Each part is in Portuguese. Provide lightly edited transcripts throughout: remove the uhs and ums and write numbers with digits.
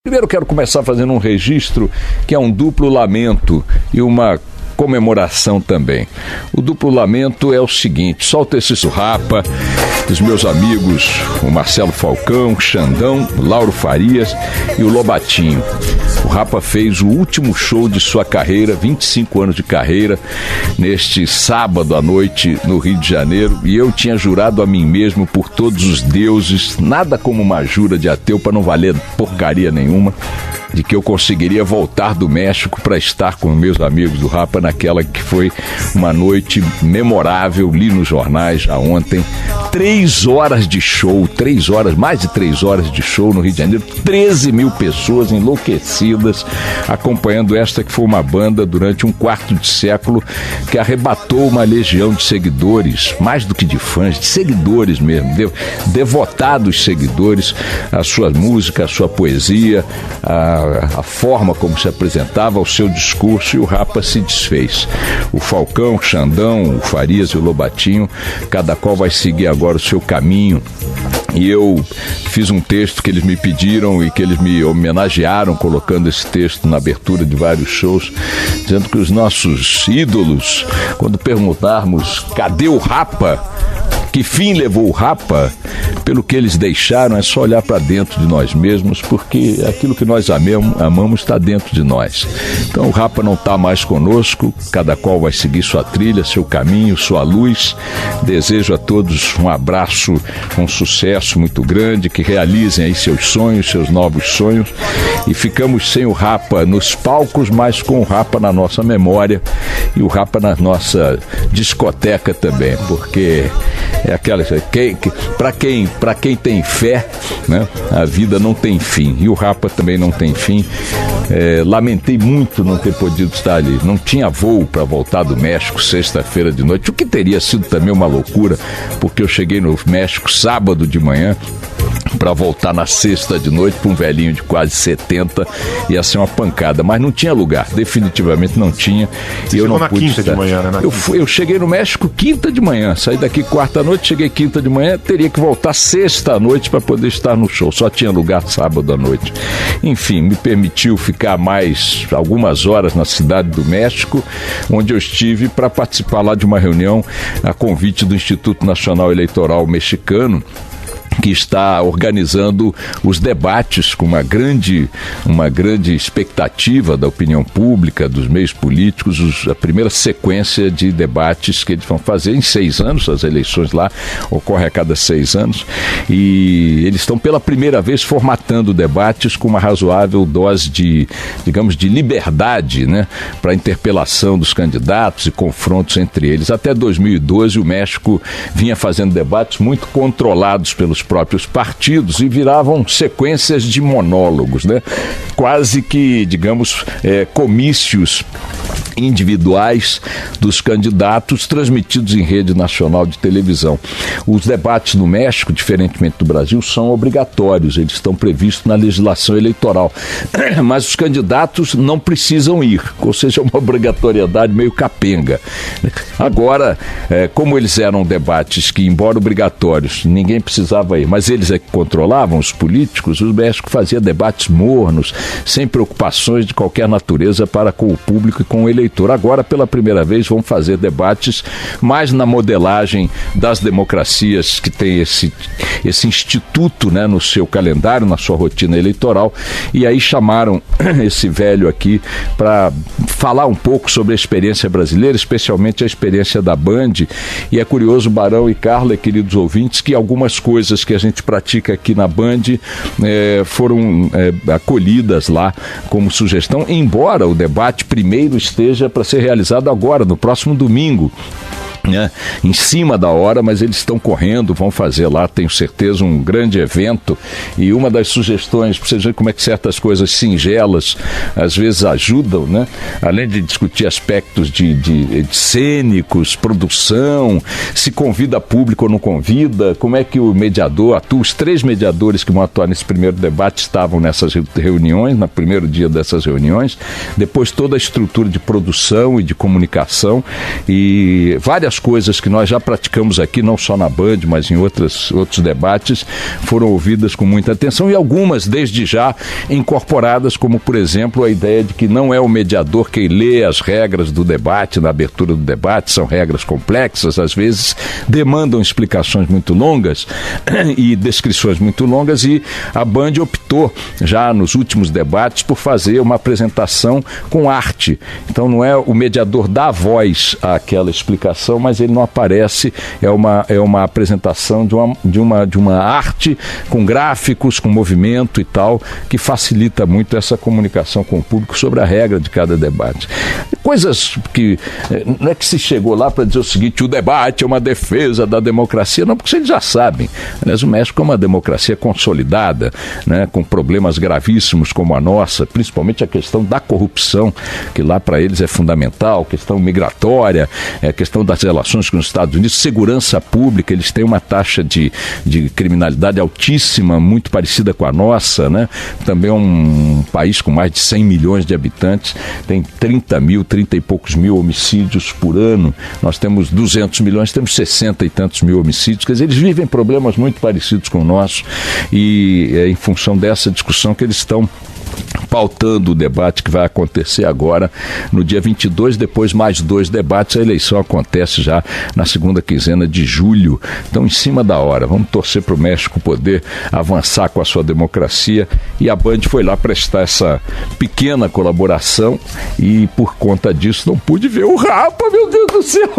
Primeiro quero começar fazendo um registro que é um duplo lamento e uma comemoração também. O duplo lamento é o seguinte: solta esse surrapa, os meus amigos, o Marcelo Falcão, o Xandão, o Lauro Farias e o Lobatinho. O Rapa fez o último show de sua carreira, 25 anos de carreira, neste sábado à noite no Rio de Janeiro, e eu tinha jurado a mim mesmo por todos os deuses, nada como uma jura de ateu para não valer porcaria nenhuma, de que eu conseguiria voltar do México para estar com meus amigos do Rapa naquela que foi uma noite memorável. Li nos jornais já ontem, 3 horas de show, 3 horas, mais de 3 horas de show no Rio de Janeiro, 13 mil pessoas enlouquecidas acompanhando esta que foi uma banda durante um quarto de século que arrebatou uma legião de seguidores, mais do que de fãs, de seguidores mesmo, devotados seguidores, a sua música, a sua poesia, a forma como se apresentava, o seu discurso, e o Rapa se desfez. O Falcão, o Xandão, o Farias e o Lobatinho, cada qual vai seguir agora o seu caminho. E eu fiz um texto que eles me pediram e que eles me homenagearam colocando esse texto na abertura de vários shows, dizendo que os nossos ídolos, quando perguntarmos cadê o Rapa, que fim levou o Rapa, pelo que eles deixaram, é só olhar para dentro de nós mesmos, porque aquilo que nós amamos está dentro de nós. Então o Rapa não está mais conosco, cada qual vai seguir sua trilha, seu caminho, sua luz. Desejo a todos um abraço, um sucesso muito grande, que realizem aí seus sonhos, seus novos sonhos, e ficamos sem o Rapa nos palcos, mas com o Rapa na nossa memória e o Rapa na nossa discoteca também, porque é aquela, para quem tem fé, né, a vida não tem fim, e o Rapa também não tem fim. Lamentei muito não ter podido estar ali, não tinha voo para voltar do México sexta-feira de noite, o que teria sido também uma loucura, porque eu cheguei no México sábado de manhã para voltar na sexta de noite para um velhinho de quase 70, ia ser uma pancada, mas não tinha lugar, definitivamente não tinha. Você e eu não na pude quinta estar. De manhã, né? Eu cheguei no México quinta de manhã, saí daqui quarta noite, cheguei quinta de manhã, teria que voltar sexta à noite para poder estar no show, só tinha lugar sábado à noite. Enfim, me permitiu ficar mais algumas horas na cidade do México, onde eu estive para participar lá de uma reunião a convite do Instituto Nacional Eleitoral Mexicano, que está organizando os debates com uma grande expectativa da opinião pública, dos meios políticos, a primeira sequência de debates que eles vão fazer em 6 anos, as eleições lá ocorrem a cada 6 anos, e eles estão pela primeira vez formatando debates com uma razoável dose de, digamos, de liberdade, né, para a interpelação dos candidatos e confrontos entre eles. Até 2012 o México vinha fazendo debates muito controlados pelos próprios partidos e viravam sequências de monólogos, né? Quase que, digamos, comícios individuais dos candidatos transmitidos em rede nacional de televisão. Os debates no México, diferentemente do Brasil, são obrigatórios, eles estão previstos na legislação eleitoral, mas os candidatos não precisam ir, ou seja, é uma obrigatoriedade meio capenga. Agora, como eles eram debates que, embora obrigatórios, ninguém precisava ir, mas eles é que controlavam, os políticos, o México fazia debates mornos, sem preocupações de qualquer natureza para com o público e com o eleitor. Agora, pela primeira vez, vão fazer debates mais na modelagem das democracias que tem esse instituto, né, no seu calendário, na sua rotina eleitoral, e aí chamaram esse velho aqui para falar um pouco sobre a experiência brasileira, especialmente a experiência da Band. E é curioso, Barão e Carla, queridos ouvintes, que algumas coisas que a gente pratica aqui na Band foram acolhidas lá como sugestão, embora o debate primeiro esteja para ser realizado agora, no próximo domingo, né, em cima da hora, mas eles estão correndo, vão fazer lá, tenho certeza, um grande evento. E uma das sugestões, para vocês verem como é que certas coisas singelas às vezes ajudam, né? Além de discutir aspectos de cênicos, produção, se convida público ou não convida, como é que o mediador atua. Os 3 mediadores que vão atuar nesse primeiro debate estavam nessas reuniões, no primeiro dia dessas reuniões, depois toda a estrutura de produção e de comunicação, e várias muitas coisas que nós já praticamos aqui, não só na Band, mas em outros debates, foram ouvidas com muita atenção e algumas, desde já, incorporadas, como, por exemplo, a ideia de que não é o mediador quem lê as regras do debate, na abertura do debate, são regras complexas, às vezes demandam explicações muito longas e descrições muito longas, e a Band optou, já nos últimos debates, por fazer uma apresentação com arte. Então não é o mediador dá voz àquela explicação, mas ele não aparece, é uma apresentação de uma arte com gráficos, com movimento e tal, que facilita muito essa comunicação com o público sobre a regra de cada debate. Coisas que não é que se chegou lá para dizer o seguinte: o debate é uma defesa da democracia, não, porque vocês já sabem. Aliás, o México é uma democracia consolidada, né, com problemas gravíssimos como a nossa, principalmente a questão da corrupção, que lá para eles é fundamental, questão migratória, a questão das relações com os Estados Unidos, segurança pública. Eles têm uma taxa de criminalidade altíssima, muito parecida com a nossa, né? Também é um país com mais de 100 milhões de habitantes, tem 30 e poucos mil homicídios por ano. Nós temos 200 milhões, temos 60 e tantos mil homicídios. Quer dizer, eles vivem problemas muito parecidos com o nosso, e é em função dessa discussão que eles estão pautando o debate que vai acontecer agora no dia 22, depois mais 2 debates. A eleição acontece já na segunda quinzena de julho, então em cima da hora. Vamos torcer para o México poder avançar com a sua democracia, e a Band foi lá prestar essa pequena colaboração, e por conta disso não pude ver o Rapa, meu Deus do céu.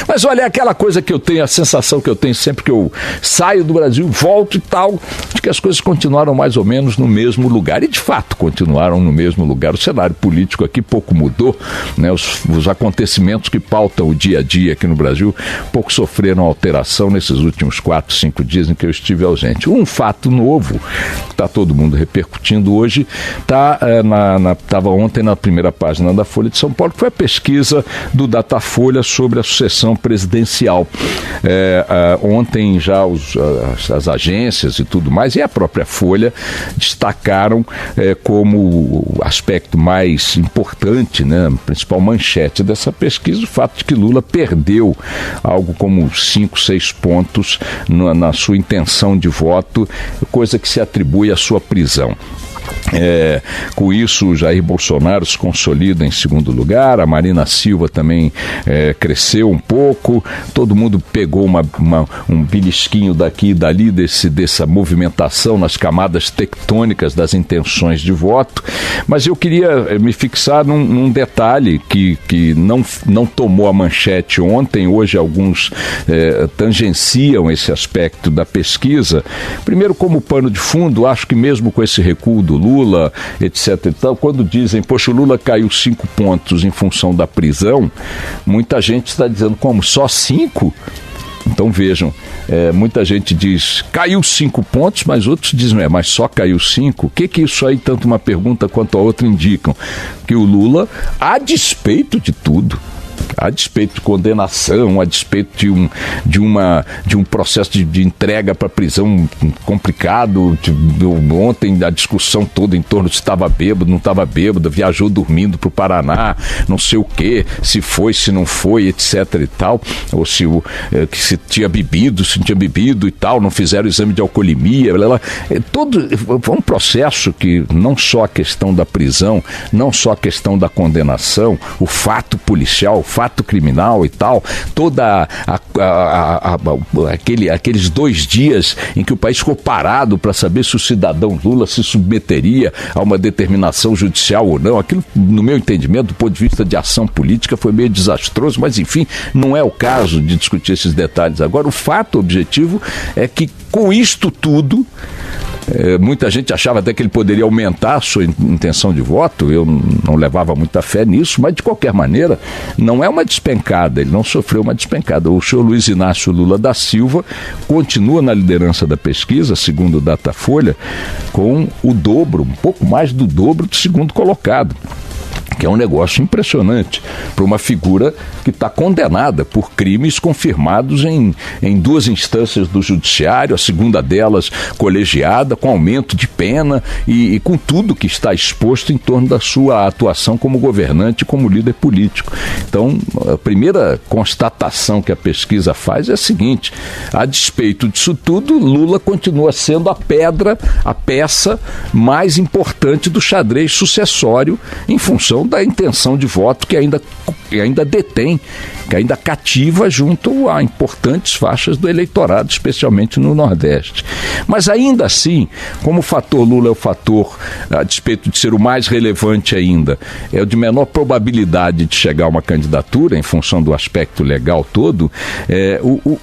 Mas olha, é aquela coisa que eu tenho, a sensação que eu tenho sempre que eu saio do Brasil, volto e tal, de que as coisas continuaram mais ou menos no mesmo lugar, e de fato continuaram no mesmo lugar. O cenário político aqui pouco mudou, né? Os acontecimentos que pautam o dia a dia aqui no Brasil pouco sofreram alteração nesses últimos 4, 5 dias em que eu estive ausente. Um fato novo que está todo mundo repercutindo hoje, estava ontem na primeira página da Folha de São Paulo, que foi a pesquisa do Datafolha sobre a sucessão presidencial. Ontem já as agências e tudo mais, e a própria Folha, destacaram como o aspecto mais importante, né, a principal manchete dessa pesquisa, o fato de que Lula perdeu algo como 5, 6 pontos na sua intenção de voto, coisa que se atribui à sua prisão. Com isso, o Jair Bolsonaro se consolida em segundo lugar, a Marina Silva também cresceu um pouco, todo mundo pegou um belisquinho daqui e dali dessa movimentação nas camadas tectônicas das intenções de voto, mas eu queria me fixar num detalhe que não tomou a manchete ontem. Hoje alguns tangenciam esse aspecto da pesquisa. Primeiro, como pano de fundo, acho que mesmo com esse recuo do Lula, etc e tal, quando dizem, poxa, o Lula caiu 5 pontos em função da prisão, muita gente está dizendo, como, só 5? Então vejam, muita gente diz, caiu 5 pontos, mas outros dizem, mas só caiu 5? O que isso aí, tanto uma pergunta quanto a outra, indicam? Que o Lula, a despeito de tudo, a despeito de condenação, a despeito de um processo de entrega para prisão complicado, ontem a discussão toda em torno de se estava bêbado, não estava bêbado, viajou dormindo para o Paraná, não sei o que, se foi, se não foi, etc e tal, ou se tinha bebido, se não tinha bebido e tal, não fizeram o exame de alcoolemia, foi um processo que não só a questão da prisão, não só a questão da condenação, o fato policial, o fato criminal e tal, toda aqueles 2 dias em que o país ficou parado para saber se o cidadão Lula se submeteria a uma determinação judicial ou não. Aquilo, no meu entendimento, do ponto de vista de ação política, foi meio desastroso, mas enfim, não é o caso de discutir esses detalhes agora. O fato objetivo é que com isto tudo, muita gente achava até que ele poderia aumentar a sua intenção de voto, eu não levava muita fé nisso, mas de qualquer maneira não é uma despencada, ele não sofreu uma despencada. O senhor Luiz Inácio Lula da Silva continua na liderança da pesquisa, segundo o Datafolha, com o dobro, um pouco mais do dobro do segundo colocado. que é um negócio impressionante para uma figura que está condenada por crimes confirmados em 2 instâncias do judiciário, a segunda delas colegiada, com aumento de pena e com tudo que está exposto em torno da sua atuação como governante e como líder político. Então, a primeira constatação que a pesquisa faz é a seguinte: a despeito disso tudo, Lula continua sendo a peça mais importante do xadrez sucessório em função da intenção de voto que ainda detém, que ainda cativa junto a importantes faixas do eleitorado, especialmente no Nordeste. Mas ainda assim, como o fator Lula é o fator, a despeito de ser o mais relevante ainda, é o de menor probabilidade de chegar a uma candidatura, em função do aspecto legal todo,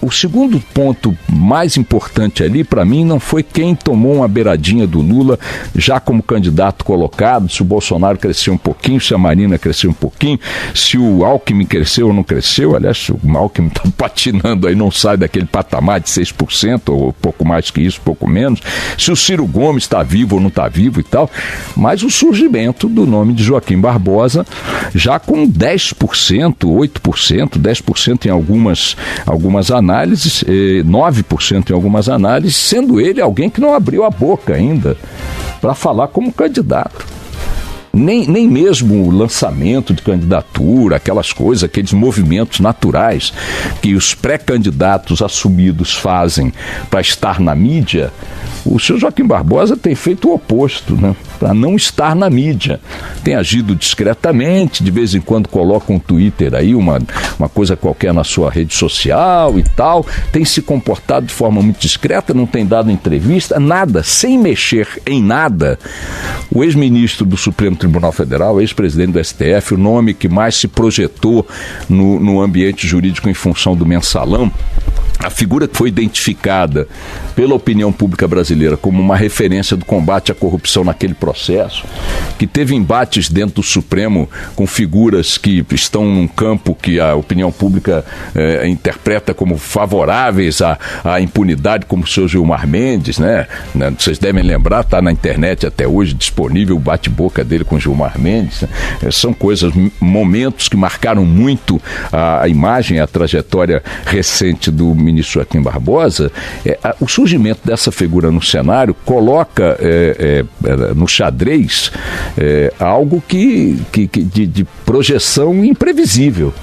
o segundo ponto mais importante ali, para mim, não foi quem tomou uma beiradinha do Lula, já como candidato colocado, se o Bolsonaro cresceu um pouquinho, se a Marina cresceu um pouquinho, se o Alckmin cresceu ou não cresceu. Aliás, o Alckmin está patinando aí, não sai daquele patamar de 6%, ou pouco mais que isso, pouco menos, se o Ciro Gomes está vivo ou não está vivo e tal, mas o surgimento do nome de Joaquim Barbosa, já com 10%, 8%, 10% em algumas análises, 9% em algumas análises, sendo ele alguém que não abriu a boca ainda para falar como candidato. Nem mesmo o lançamento de candidatura, aquelas coisas, aqueles movimentos naturais que os pré-candidatos assumidos fazem para estar na mídia, o senhor Joaquim Barbosa tem feito o oposto, né? Para não estar na mídia. Tem agido discretamente, de vez em quando coloca um Twitter aí, uma coisa qualquer na sua rede social e tal, tem se comportado de forma muito discreta, não tem dado entrevista, nada, sem mexer em nada. O ex-ministro do Supremo Tribunal Federal, ex-presidente do STF, o nome que mais se projetou no ambiente jurídico em função do mensalão, a figura que foi identificada pela opinião pública brasileira como uma referência do combate à corrupção naquele processo, que teve embates dentro do Supremo com figuras que estão num campo que a opinião pública interpreta como favoráveis à impunidade, como o senhor Gilmar Mendes, né? Vocês devem lembrar, está na internet até hoje disponível o bate-boca dele com Gilmar Mendes, né? São coisas, momentos que marcaram muito a imagem, a trajetória recente do ministro Joaquim Barbosa. O surgimento dessa figura no cenário coloca no xadrez algo de projeção imprevisível,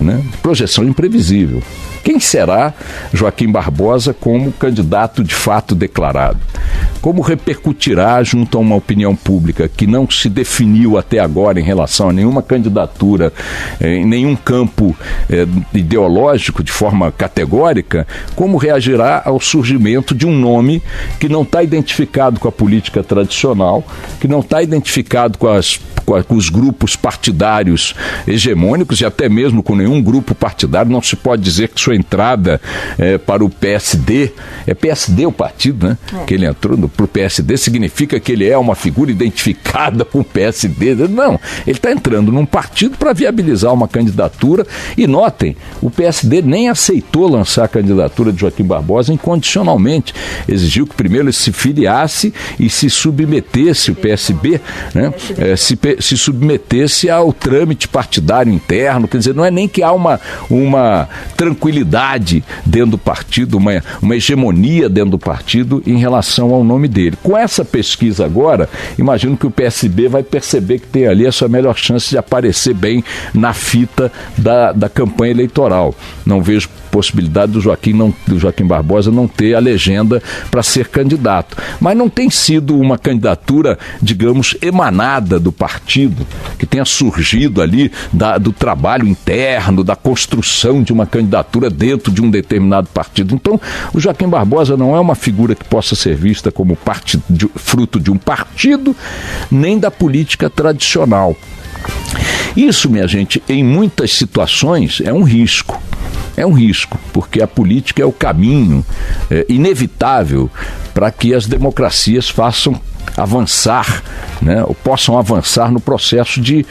né? Projeção imprevisível. Quem será Joaquim Barbosa como candidato de fato declarado? Como repercutirá junto a uma opinião pública que não se definiu até agora em relação a nenhuma candidatura, em nenhum campo ideológico de forma categórica? Como reagirá ao surgimento de um nome que não está identificado com a política tradicional, que não está identificado com os grupos partidários hegemônicos e até mesmo com nenhum grupo partidário? Não se pode dizer que sua entrada para o PSD, é PSD o partido, né? Que ele entrou para o PSD, significa que ele é uma figura identificada com o PSD. Não, ele está entrando num partido para viabilizar uma candidatura e notem, o PSD nem aceitou lançar a candidatura de Joaquim Barbosa incondicionalmente, exigiu que primeiro ele se filiasse e se submetesse, o PSB, né? Se submetesse ao trâmite partidário interno. Quer dizer, não é nem que há uma tranquilidade dentro do partido, uma hegemonia dentro do partido em relação ao nome dele. Com essa pesquisa agora, imagino que o PSB vai perceber que tem ali a sua melhor chance de aparecer bem na fita da campanha eleitoral. Não vejo possibilidade do Joaquim Barbosa não ter a legenda para ser candidato. Mas não tem sido uma candidatura, digamos, emanada do partido, que tenha surgido ali do trabalho interno, da construção de uma candidatura dentro de um determinado partido. Então, o Joaquim Barbosa não é uma figura que possa ser vista como fruto de um partido, nem da política tradicional. Isso, minha gente, em muitas situações é um risco. É um risco, porque a política é o caminho inevitável para que as democracias façam avançar né, ou possam avançar no processo de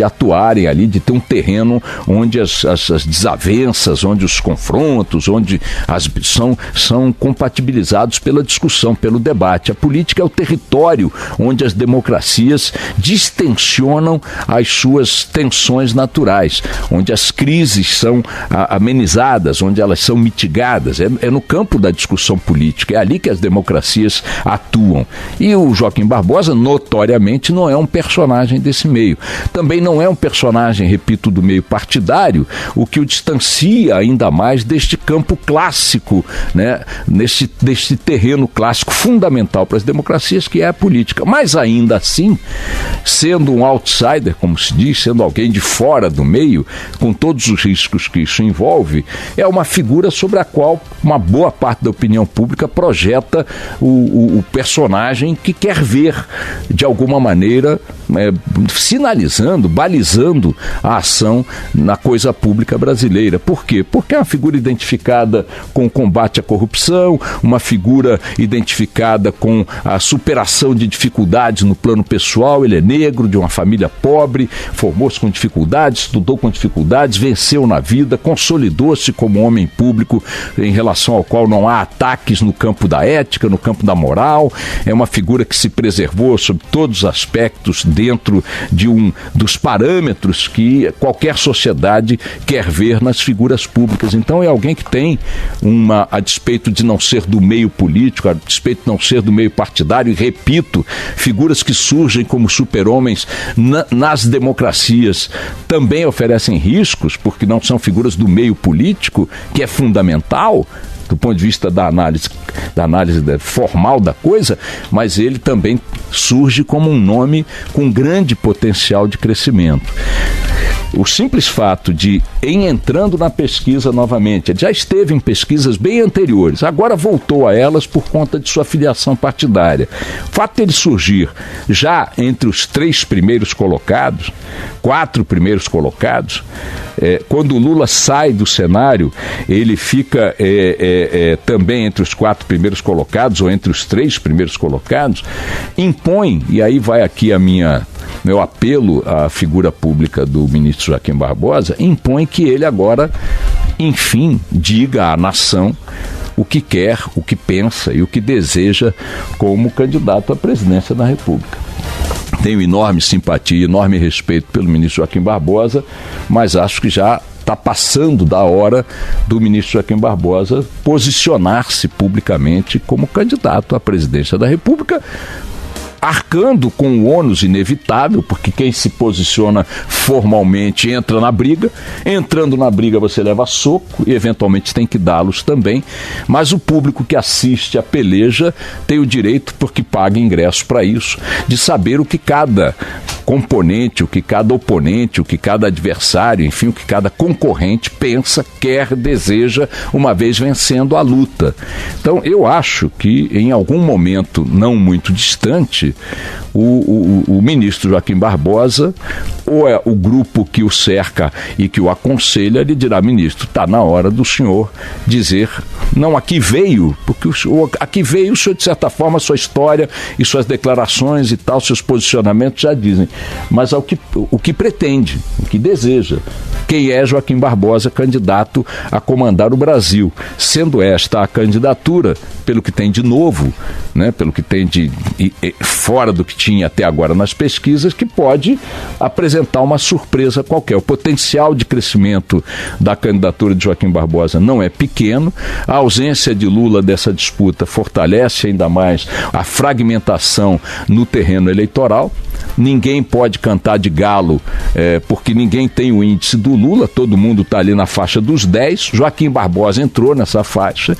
atuarem ali, de ter um terreno onde as desavenças, onde os confrontos, onde são compatibilizados pela discussão, pelo debate. A política é o território onde as democracias distensionam as suas tensões naturais, onde as crises são amenizadas, onde elas são mitigadas. É no campo da discussão política, é ali que as democracias atuam. E o Joaquim Barbosa, notoriamente, não é um personagem desse meio. Também não é um personagem, repito, do meio partidário, o que o distancia ainda mais deste campo clássico, né, deste terreno clássico fundamental para as democracias, que é a política. Mas ainda assim, sendo um outsider, como se diz, sendo alguém de fora do meio, com todos os riscos que isso envolve, é uma figura sobre a qual uma boa parte da opinião pública projeta o personagem que quer ver, de alguma maneira, sinalizando, balizando a ação na coisa pública brasileira. Por quê? Porque é uma figura identificada com o combate à corrupção, uma figura identificada com a superação de dificuldades no plano pessoal. Ele é negro, de uma família pobre, formou-se com dificuldades, estudou com dificuldades, venceu na vida, consolidou-se como homem público em relação ao qual não há ataques no campo da ética, no campo da moral. É uma figura que se preservou sob todos os aspectos dentro de dos parâmetros que qualquer sociedade quer ver nas figuras públicas. Então é alguém que tem a despeito de não ser do meio político, a despeito de não ser do meio partidário, e repito, figuras que surgem como super-homens nas democracias também oferecem riscos, porque não são figuras do meio político, que é fundamental do ponto de vista da análise formal da coisa, mas ele também surge como um nome com grande potencial de crescimento. O simples fato de, em entrando na pesquisa novamente, ele já esteve em pesquisas bem anteriores, agora voltou a elas por conta de sua filiação partidária. O fato de ele surgir já entre os 3 primeiros colocados, 4 primeiros colocados, quando o Lula sai do cenário, ele fica também entre os 4 primeiros colocados, ou entre os 3 primeiros colocados, impõe, e aí vai aqui meu apelo à figura pública do ministro Joaquim Barbosa, impõe que ele agora, enfim, diga à nação o que quer, o que pensa e o que deseja como candidato à presidência da República. Tenho enorme simpatia, enorme respeito pelo ministro Joaquim Barbosa, mas acho que já está passando da hora do ministro Joaquim Barbosa posicionar-se publicamente como candidato à presidência da República, arcando com o ônus inevitável, porque quem se posiciona formalmente entra na briga. Entrando na briga você leva soco e eventualmente tem que dá-los também, mas o público que assiste a peleja tem o direito, porque paga ingresso para isso, de saber o que cada componente, o que cada oponente, o que cada adversário, enfim, o que cada concorrente pensa, quer, deseja, uma vez vencendo a luta. Então eu acho que em algum momento não muito distante, o ministro Joaquim Barbosa, ou é o grupo que o cerca e que o aconselha, lhe dirá: ministro, está na hora do senhor dizer, não, aqui veio, porque aqui veio o senhor, de certa forma, sua história e suas declarações e tal, seus posicionamentos já dizem, mas o que pretende, o que deseja. Quem é Joaquim Barbosa, candidato a comandar o Brasil, sendo esta a candidatura, pelo que tem de novo, né, pelo que tem de fora do que tinha até agora nas pesquisas, que pode apresentar uma surpresa qualquer. O potencial de crescimento da candidatura de Joaquim Barbosa não é pequeno. A ausência de Lula dessa disputa fortalece ainda mais a fragmentação no terreno eleitoral. Ninguém pode cantar de galo, porque ninguém tem o índice do Lula, todo mundo está ali na faixa dos 10, Joaquim Barbosa entrou nessa faixa.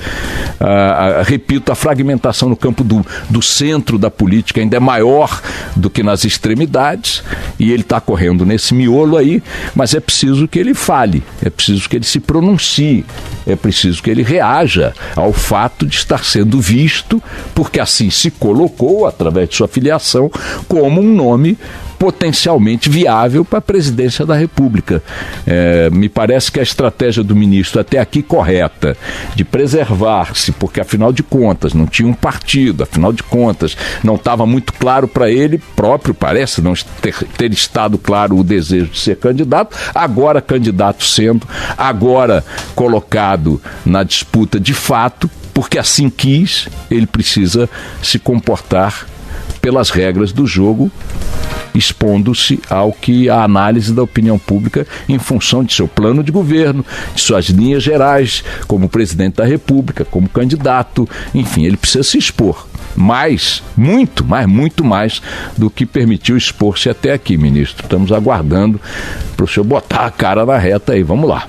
Repito, a fragmentação no campo do centro da política ainda é maior do que nas extremidades, e ele está correndo nesse miolo aí, mas é preciso que ele fale, é preciso que ele se pronuncie, é preciso que ele reaja ao fato de estar sendo visto, porque assim se colocou, através de sua filiação, como um nome potencialmente viável para a presidência da República. Me parece que a estratégia do ministro até aqui correta, de preservar-se, porque afinal de contas não tinha um partido, afinal de contas não estava muito claro para ele próprio, parece não ter estado claro o desejo de ser candidato, agora candidato sendo, agora colocado na disputa de fato, porque assim quis, ele precisa se comportar pelas regras do jogo, expondo-se ao que a análise da opinião pública em função de seu plano de governo, de suas linhas gerais, como presidente da República, como candidato, enfim, ele precisa se expor. Mais, muito mais do que permitiu expor-se até aqui, ministro. Estamos aguardando para o senhor botar a cara na reta aí. Vamos lá.